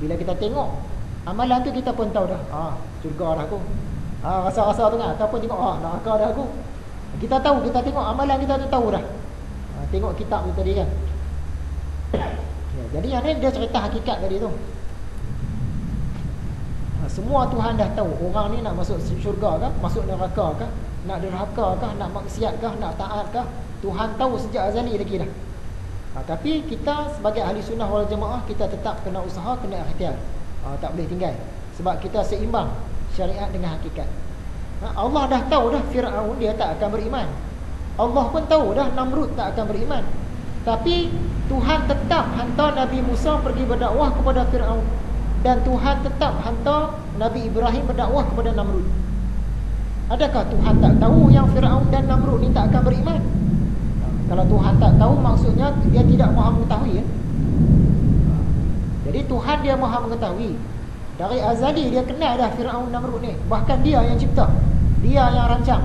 Bila kita tengok amalan tu, kita pun tahu dah, syurga dah aku. Rasa-rasa tu kan, ataupun tengok neraka dah aku. Kita tahu, kita tengok amalan kita tu tahu dah. Tengok kitab tu tadi kan. Ya, jadi yang ni dia cerita hakikat tadi tu. Semua Tuhan dah tahu orang ni nak masuk syurga kah, masuk neraka kah, nak derhaka kah, nak maksiat kah, nak taat kah. Tuhan tahu sejak azali lagi dah. Tapi kita sebagai ahli sunnah wal jamaah, kita tetap kena usaha, kena ikhtiar. Tak boleh tinggal. Sebab kita seimbang syariat dengan hakikat. Allah dah tahu dah Fir'aun dia tak akan beriman. Allah pun tahu dah Namrud tak akan beriman. Tapi Tuhan tetap hantar Nabi Musa pergi berdakwah kepada Fir'aun. Dan Tuhan tetap hantar Nabi Ibrahim berdakwah kepada Namrud. Adakah Tuhan tak tahu yang Fir'aun dan Namrud ni tak akan beriman? Kalau Tuhan tak tahu, maksudnya dia tidak maha mengetahui, ya? Jadi Tuhan dia maha mengetahui. Dari azali dia kenal dah Fir'aun Namrud ni. Bahkan dia yang cipta, dia yang rancang.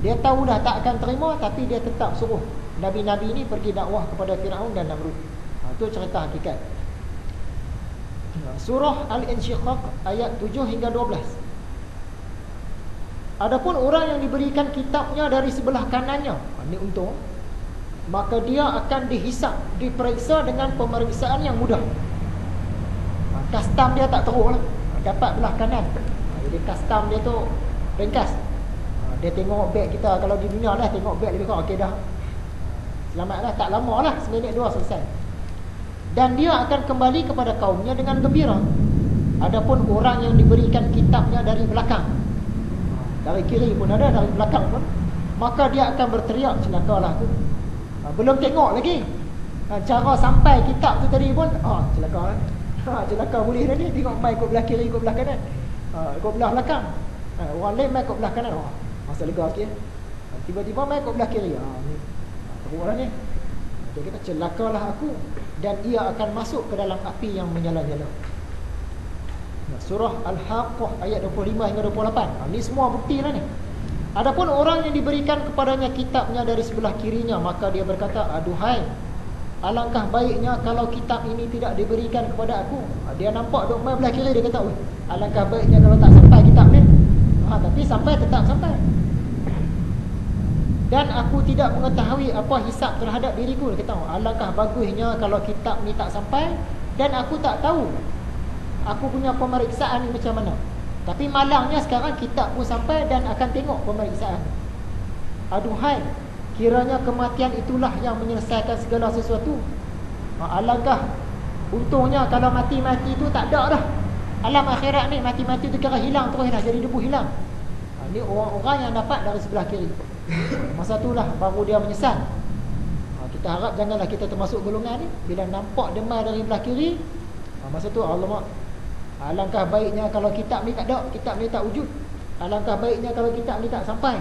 Dia tahu dah tak akan terima, tapi dia tetap suruh Nabi-Nabi ni pergi dakwah kepada Fir'aun dan Namrud. Itu cerita hakikat. Surah Al-Insyiqaq ayat 7 hingga 12. Adapun orang yang diberikan kitabnya dari sebelah kanannya, ini untung, maka dia akan dihisap, diperiksa dengan pemeriksaan yang mudah. Custom dia tak teruk lah, dapat belah kanan. Jadi custom dia tu ringkas. Dia tengok beg kita, kalau di dunia lah tengok beg lebih kurang, okey dah, selamat lah, tak lama lah, seminit dua selesai. Dan dia akan kembali kepada kaumnya dengan gembira. Adapun orang yang diberikan kitabnya dari belakang, dari kiri pun ada, dari belakang pun, maka dia akan berteriak, celakalah aku. Belum tengok lagi cara sampai kitab tu tadi pun, celaka lah. Celaka boleh dah ni. Tengok mai kot belah kiri, kot belah kanan, kot belah belakang. Orang lain mai kot belah kanan, masa lega sikit. Tiba-tiba mai kot belah kiri, ni teruk lah ni. Dia kata celakalah aku, dan ia akan masuk ke dalam api yang menyala-nyala. Surah Al-Haqqah ayat 25 hingga 28. Ni semua bukti lah ni. Adapun orang yang diberikan kepadanya kitabnya dari sebelah kirinya, maka dia berkata, aduhai, alangkah baiknya kalau kitab ini tidak diberikan kepada aku. Dia nampak duk main belah kiri, dia kata, alangkah baiknya kalau tak sampai kitab ni. Tapi sampai, tetap sampai. Dan aku tidak mengetahui apa hisab terhadap diriku. Dia kata, alangkah bagusnya kalau kitab ni tak sampai, dan aku tak tahu aku punya pemeriksaan ni macam mana. Tapi malangnya sekarang kitab pun sampai dan akan tengok pemeriksaan. Aduhai, kiranya kematian itulah yang menyelesaikan segala sesuatu. Alangkah untungnya kalau mati-mati tu tak ada dah. Alam akhirat ni mati-mati tu kira hilang terus dah, jadi debu hilang. Ni orang-orang yang dapat dari sebelah kiri. Masa itulah baru dia menyesal. Kita harap janganlah kita termasuk golongan ni. Bila nampak demam dari belah kiri, masa tu alamak, alangkah baiknya kalau kitab ni tak ada, kitab ni tak wujud. Alangkah baiknya kalau kitab ni tak sampai.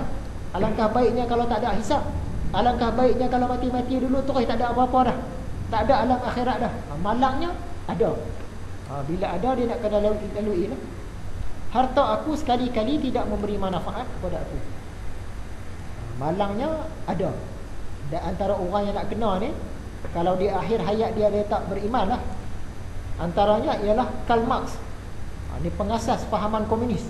Alangkah baiknya kalau tak ada hisab. Alangkah baiknya kalau mati-mati dulu terus tak ada apa-apa dah, tak ada alam akhirat dah. Malangnya ada. Bila ada, dia nak kena lalui lah. Harta aku sekali-kali tidak memberi manfaat kepada aku. Malangnya ada. Dan antara orang yang nak kena ni, kalau di akhir hayat dia tak beriman lah, antaranya ialah Karl Marx. Ni pengasas fahaman komunis.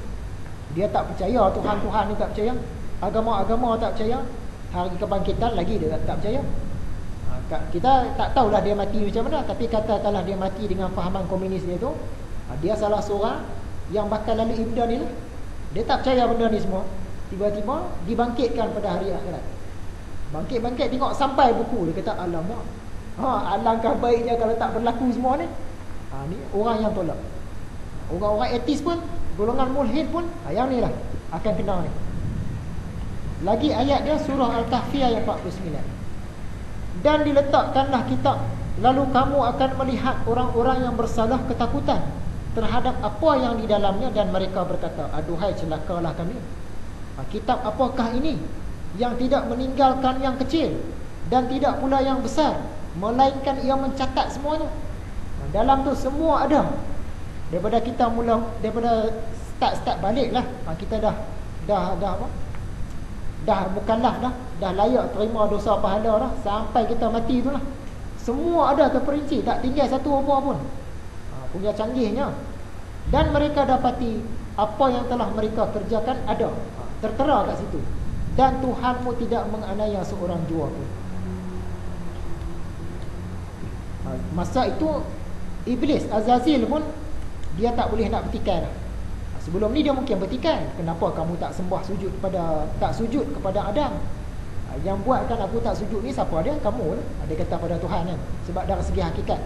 Dia tak percaya Tuhan-Tuhan ni, tak percaya agama-agama, tak percaya hari kebangkitan lagi, dia tak percaya. Kita tak tahulah dia mati macam mana, tapi katakanlah dia mati dengan fahaman komunis dia tu, dia salah seorang yang bakal lalui benda ni lah. Dia tak percaya benda ni semua. Tiba-tiba dibangkitkan pada hari akhirat. Bangkit-bangkit, tengok sampai buku, dia kata alamak, alangkah baiknya kalau tak berlaku semua ni. Ni orang yang tolak. Orang-orang etis pun, golongan mulhid pun, yang ni lah akan kena ni. Lagi ayat dia, surah Al-Kahfi ayat 49. Dan diletakkanlah kitab, lalu kamu akan melihat orang-orang yang bersalah ketakutan terhadap apa yang di dalamnya, dan mereka berkata, aduhai, celakalah kami. Kitab apakah ini yang tidak meninggalkan yang kecil dan tidak pula yang besar, melainkan ia mencatat semuanya. Dalam tu semua ada. Daripada kita mula, daripada start balik lah, kita dah apa? Dah bukanlah dah layak terima dosa pahala dah, sampai kita mati tu lah. Semua ada terperinci, tak tinggal satu apa pun. punya canggihnya. Dan mereka dapati apa yang telah mereka kerjakan ada, tertera kat situ. Dan Tuhanmu tidak menganiaya seorang jua pun. Masa itu Iblis, Azazil pun dia tak boleh nak bertikai dah. Sebelum ni dia mungkin bertikai, kenapa kamu tak sujud kepada Adam? Yang buatkan aku tak sujud ni siapa dia? Kamu lah. Dia kata pada Tuhan kan, sebab dari segi hakikat.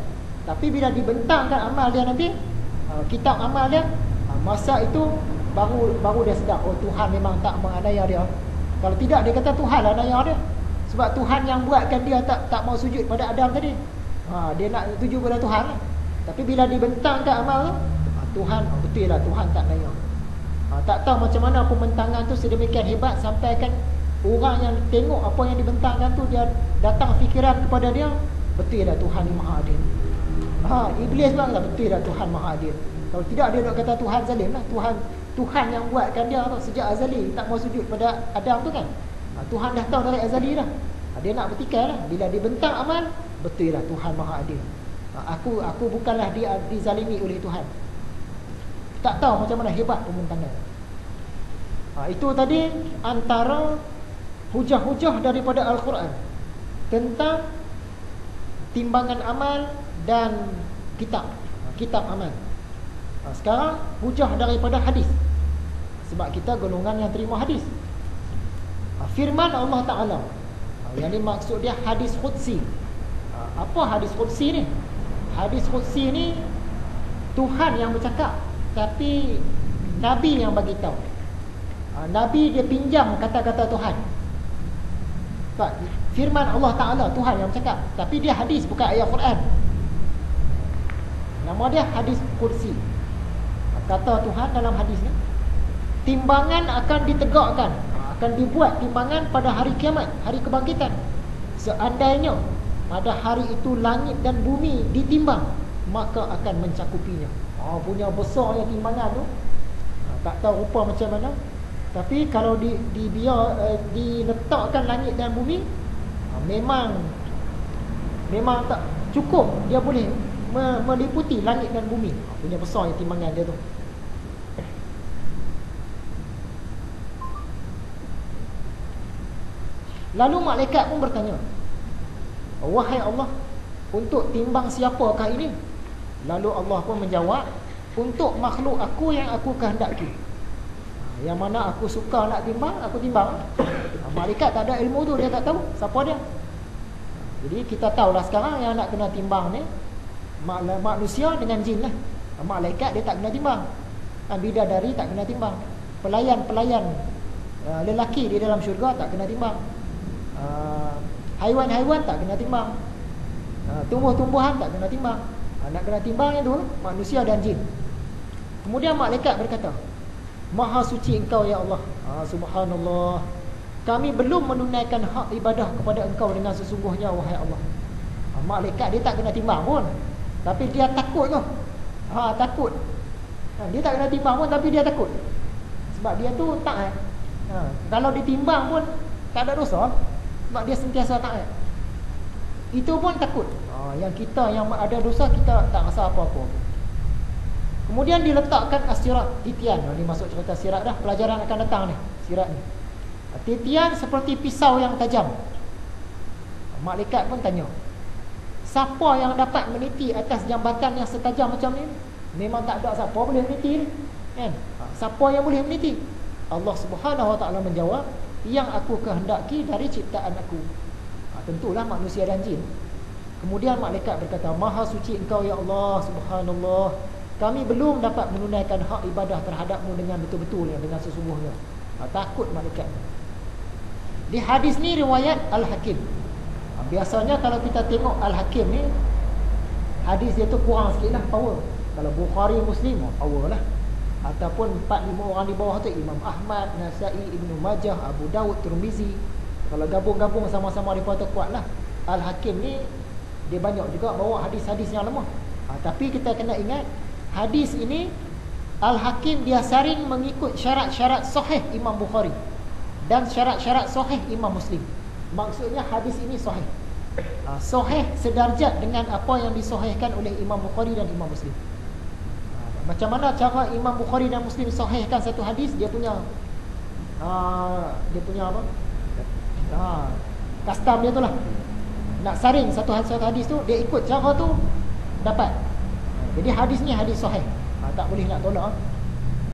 Tapi bila dibentangkan amal dia nanti, kitab amal dia, masa itu baru dia sedar, oh Tuhan memang tak menganiaya dia. Kalau tidak, dia kata Tuhan lah menganiaya dia. Sebab Tuhan yang buatkan dia tak mau sujud pada Adam tadi. Dia nak tuju pada Tuhan lah. Tapi bila dibentangkan amal tu, Tuhan, betul lah Tuhan tak menganiaya. Tak tahu macam mana pembentangan tu sedemikian hebat sampai kan orang yang tengok apa yang dibentangkan tu, dia datang fikiran kepada dia, betul dah Tuhan ni maha adil. Iblis pun kata betul dah Tuhan maha adil. Kalau tidak dia nak kata Tuhan zalim lah. Tuhan yang buatkan dia tu sejak azali tak mau sujud pada Adam tu kan. Tuhan dah tahu dari azali dah. Dia nak bertikai lah. Bila dibentang amal, betul lah Tuhan maha adil. Aku bukanlah dizalimi oleh Tuhan. Tak tahu macam mana hebat pembentangan. Itu tadi antara hujah-hujah daripada Al-Quran tentang timbangan amal dan kitab amal. Sekarang hujah daripada hadis, sebab kita golongan yang terima hadis. Firman Allah Ta'ala, yang ni maksud dia hadis Qudsi. Apa hadis Qudsi ni? Hadis Qudsi ni Tuhan yang bercakap, tapi Nabi yang bagi tahu. Nabi dia pinjam kata-kata Tuhan. Firman Allah Ta'ala, Tuhan yang bercakap, tapi dia hadis, bukan ayat Quran. Nama dia hadis Qudsi. Kata Tuhan dalam hadis ni, timbangan akan ditegakkan, akan dibuat timbangan pada hari kiamat, hari kebangkitan. Seandainya pada hari itu langit dan bumi ditimbang, maka akan mencakupinya. Punya besarnya timbangan tu. Tak tahu rupa macam mana. Tapi kalau diletakkan langit dan bumi, memang tak cukup. Dia boleh meliputi langit dan bumi. Punya besar yang timbangan dia tu. Lalu malaikat pun bertanya, wahai Allah, untuk timbang siapakah ini? Lalu Allah pun menjawab, untuk makhluk aku yang aku kehendaki. Yang mana aku suka nak timbang, aku timbang. Malaikat tak ada ilmu tu, dia tak tahu siapa dia. Jadi kita tahulah sekarang yang nak kena timbang ni manusia dengan jin lah. Malaikat dia tak kena timbang. Bidadari tak kena timbang. Pelayan-pelayan lelaki di dalam syurga tak kena timbang. Haiwan-haiwan tak kena timbang. Tumbuh-tumbuhan tak kena timbang. Nak kena timbang yang tu manusia dan jin. Kemudian malaikat berkata, Maha suci engkau ya Allah. Subhanallah, kami belum menunaikan hak ibadah kepada engkau dengan sesungguhnya wahai Allah. Malaikat dia tak kena timbang pun, tapi dia takut tu. Takut. Dia tak kena timbang pun, tapi dia takut. Sebab dia tu taat. Kalau ditimbang pun tak ada dosa, sebab dia sentiasa taat. Itu pun takut. Yang kita yang ada dosa, kita tak rasa apa-apa. Kemudian diletakkan as-sirat, titian. Ini masuk cerita sirat dah. Pelajaran akan datang ni, sirat ni. Titian seperti pisau yang tajam. Malaikat pun tanya, siapa yang dapat meniti atas jambatan yang setajam macam ni? Memang tak ada siapa boleh meniti ni, kan? Siapa yang boleh meniti? Allah Subhanahu Wa Taala menjawab, yang aku kehendaki dari ciptaan aku. Tentulah manusia dan jin. Kemudian malaikat berkata, Maha suci engkau ya Allah, subhanallah, kami belum dapat menunaikan hak ibadah terhadapmu dengan betul-betul, dengan sesungguhnya. Takut malaikat. Di hadis ni riwayat Al-Hakim. Biasanya kalau kita tengok Al-Hakim ni, hadis dia tu kurang sikit lah power. Kalau Bukhari, Muslim, power lah. Ataupun 4-5 orang di bawah tu, Imam Ahmad, Nasai, Ibnu Majah, Abu Daud, Tirmizi. Kalau gabung-gabung sama-sama mereka tu kuat lah. Al-Hakim ni dia banyak juga bawa hadis-hadis yang lemah. Tapi kita kena ingat, hadis ini Al-Hakim dia saring mengikut syarat-syarat sahih Imam Bukhari dan syarat-syarat sahih Imam Muslim. Maksudnya hadis ini sahih. Sahih sedarjat dengan apa yang disahihkan oleh Imam Bukhari dan Imam Muslim. Macam mana cara Imam Bukhari dan Muslim sahihkan satu hadis? Dia punya apa? Custom dia tu lah. Nak saring satu hadis tu, dia ikut cara tu dapat. Jadi hadis ni hadis sahih. Tak boleh nak tolak.